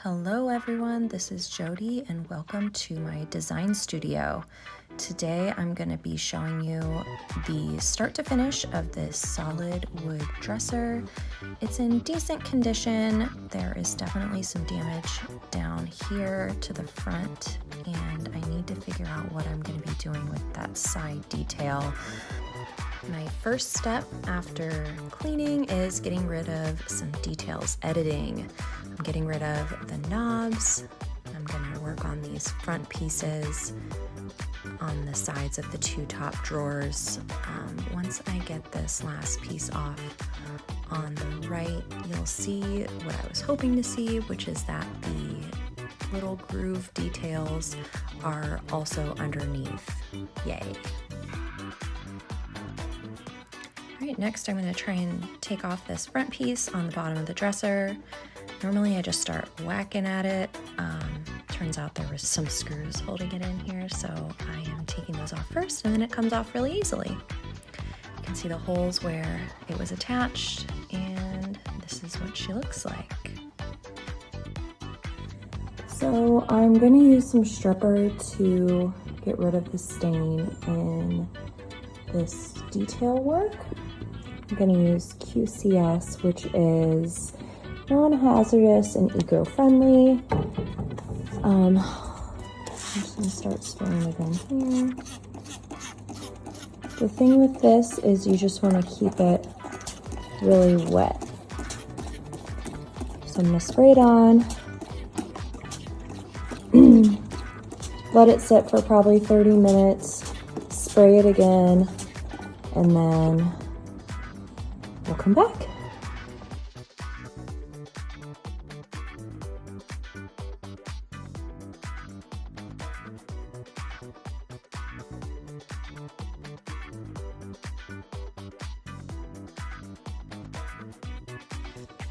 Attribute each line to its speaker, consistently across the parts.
Speaker 1: Hello everyone, this is Jody and welcome to my design studio. Today I'm going to be showing you the start to finish of this solid wood dresser. It's in decent condition. There is definitely some damage down here to the front and I need to figure out what I'm going to be doing with that side detail. My first step after cleaning is getting rid of some details editing. I'm getting rid of the knobs. I'm going to work on these front pieces on the sides of the two top drawers. Once I get this last piece off on the right, you'll see what I was hoping to see, which is that the little groove details are also underneath. Yay. All right, next I'm going to try and take off this front piece on the bottom of the dresser. Normally I just start whacking at it. Turns out there was some screws holding it in here, so I am taking those off first and then it comes off really easily. You can see the holes where it was attached and this is what she looks like. So I'm going to use some stripper to get rid of the stain in this detail work. I'm going to use QCS, which is non-hazardous and eco-friendly. I'm just going to start spraying again here. The thing with this is you just want to keep it really wet. So I'm going to spray it on. Let it sit for probably 30 minutes. Spray it again. And then we'll come back.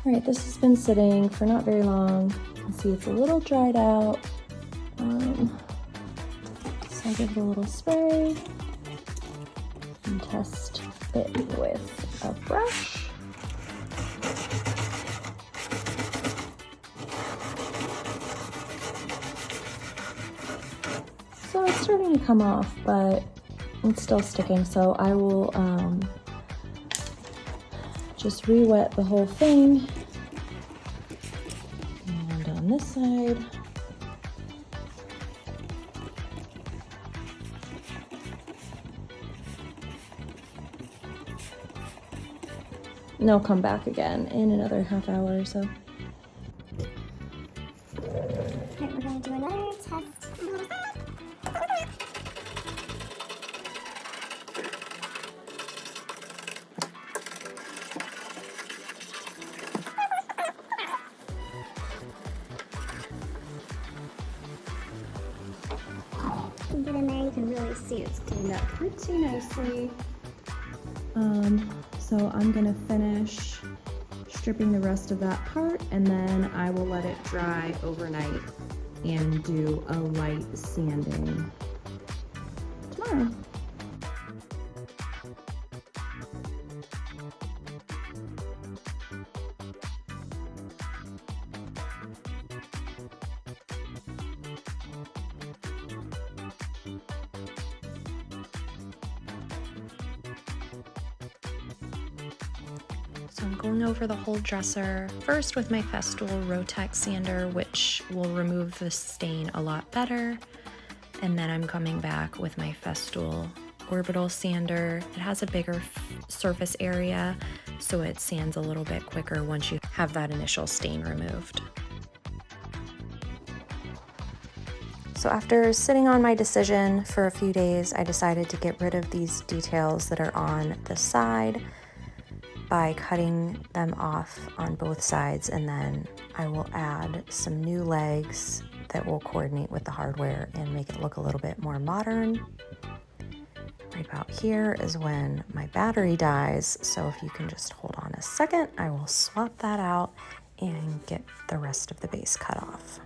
Speaker 1: All right, this has been sitting for not very long. You can see it's a little dried out. So I'll give it a little spray and test it with a brush. So it's starting to come off, but it's still sticking. So I will just re-wet the whole thing. And on this side. And I'll come back again in another half hour or so.
Speaker 2: Okay, we're going to do another test. Get in there, you can really see it's cleaned up pretty nicely.
Speaker 1: So I'm gonna finish stripping the rest of that part and then I will let it dry overnight and do a light sanding tomorrow. So I'm going over the whole dresser, first with my Festool Rotex sander, which will remove the stain a lot better. And then I'm coming back with my Festool Orbital sander. It has a bigger surface area, so it sands a little bit quicker once you have that initial stain removed. So after sitting on my decision for a few days, I decided to get rid of these details that are on the side by cutting them off on both sides, and then I will add some new legs that will coordinate with the hardware and make it look a little bit more modern. Right about here is when my battery dies, so if you can just hold on a second, I will swap that out and get the rest of the base cut off.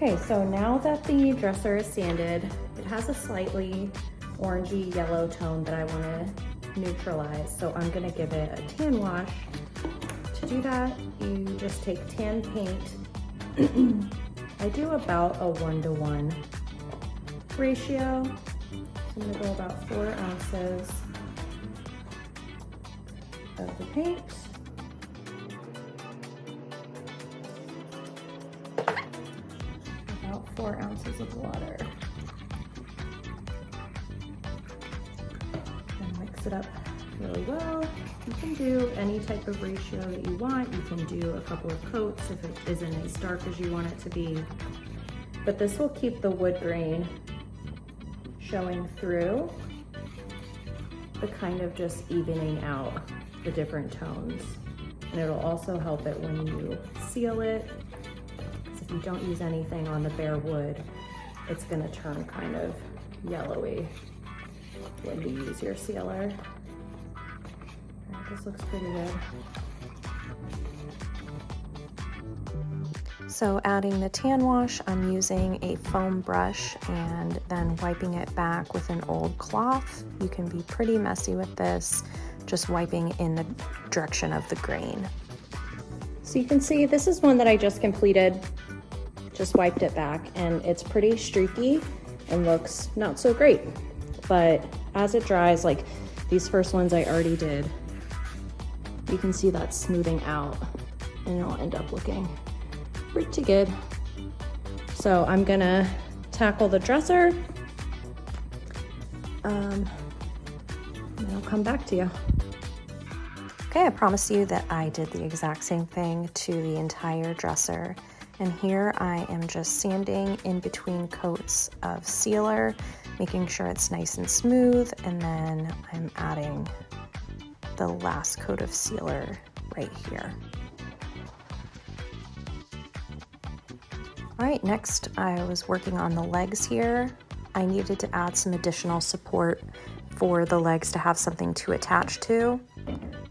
Speaker 1: Okay, so now that the dresser is sanded, it has a slightly orangey yellow tone that I want to neutralize. So I'm going to give it a tan wash. To do that, you just take tan paint. I do about a 1-to-1 ratio. So I'm going to go about 4 ounces of the paint. About 4 ounces of water. And mix it up really well. You can do any type of ratio that you want. You can do a couple of coats if it isn't as dark as you want it to be. But this will keep the wood grain showing through, but kind of just evening out the different tones. And it'll also help it when you seal it. Because if you don't use anything on the bare wood, it's gonna turn kind of yellowy when you use your sealer. This looks pretty good. So adding the tan wash, I'm using a foam brush and then wiping it back with an old cloth. You can be pretty messy with this, just wiping in the direction of the grain. So you can see this is one that I just completed, just wiped it back, and it's pretty streaky and looks not so great. But as it dries, like these first ones I already did, you can see that smoothing out and it'll end up looking pretty good. So I'm gonna tackle the dresser and I'll come back to you. Okay, I promise you that I did the exact same thing to the entire dresser. And here I am just sanding in between coats of sealer, making sure it's nice and smooth, and then I'm adding the last coat of sealer right here. All right, next I was working on the legs here. I needed to add some additional support for the legs to have something to attach to.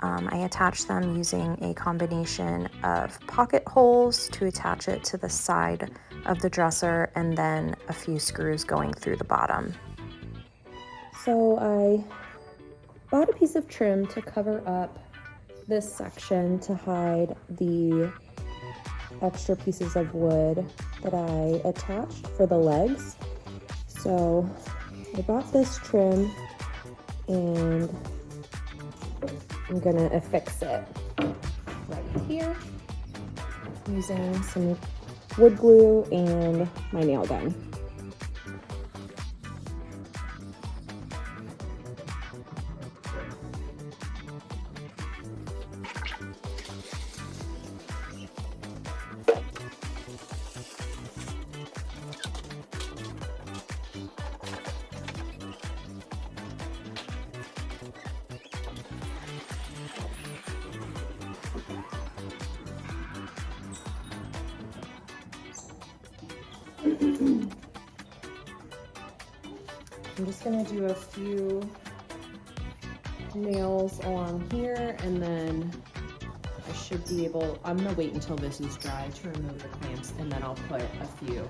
Speaker 1: I attached them using a combination of pocket holes to attach it to the side of the dresser and then a few screws going through the bottom. So I bought a piece of trim to cover up this section to hide the extra pieces of wood that I attached for the legs. So I bought this trim and I'm gonna affix it right here using some wood glue and my nail gun. I'm just gonna do a few nails along here and then I should be able, I'm gonna wait until this is dry to remove the clamps and then I'll put a few.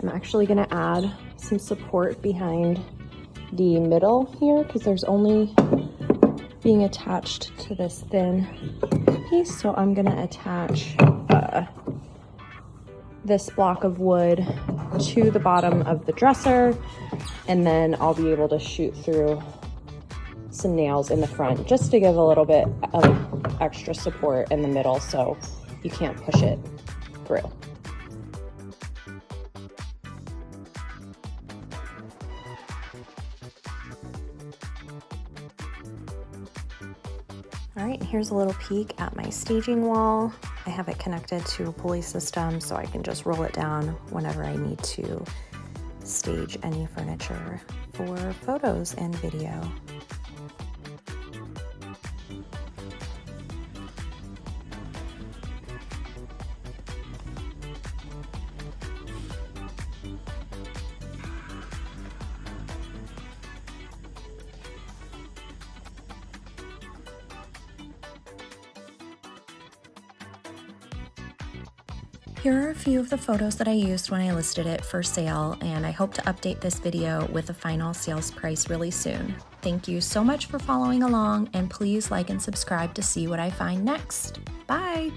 Speaker 1: I'm actually gonna add some support behind the middle here because there's only being attached to this thin piece. So I'm gonna attach this block of wood to the bottom of the dresser, and then I'll be able to shoot through some nails in the front just to give a little bit of extra support in the middle so you can't push it through. All right, here's a little peek at my staging wall. I have it connected to a pulley system so I can just roll it down whenever I need to stage any furniture for photos and video. here are a few of the photos that I used when I listed it for sale, and I hope to update this video with a final sales price really soon. Thank you so much for following along, and please like and subscribe to see what I find next. Bye!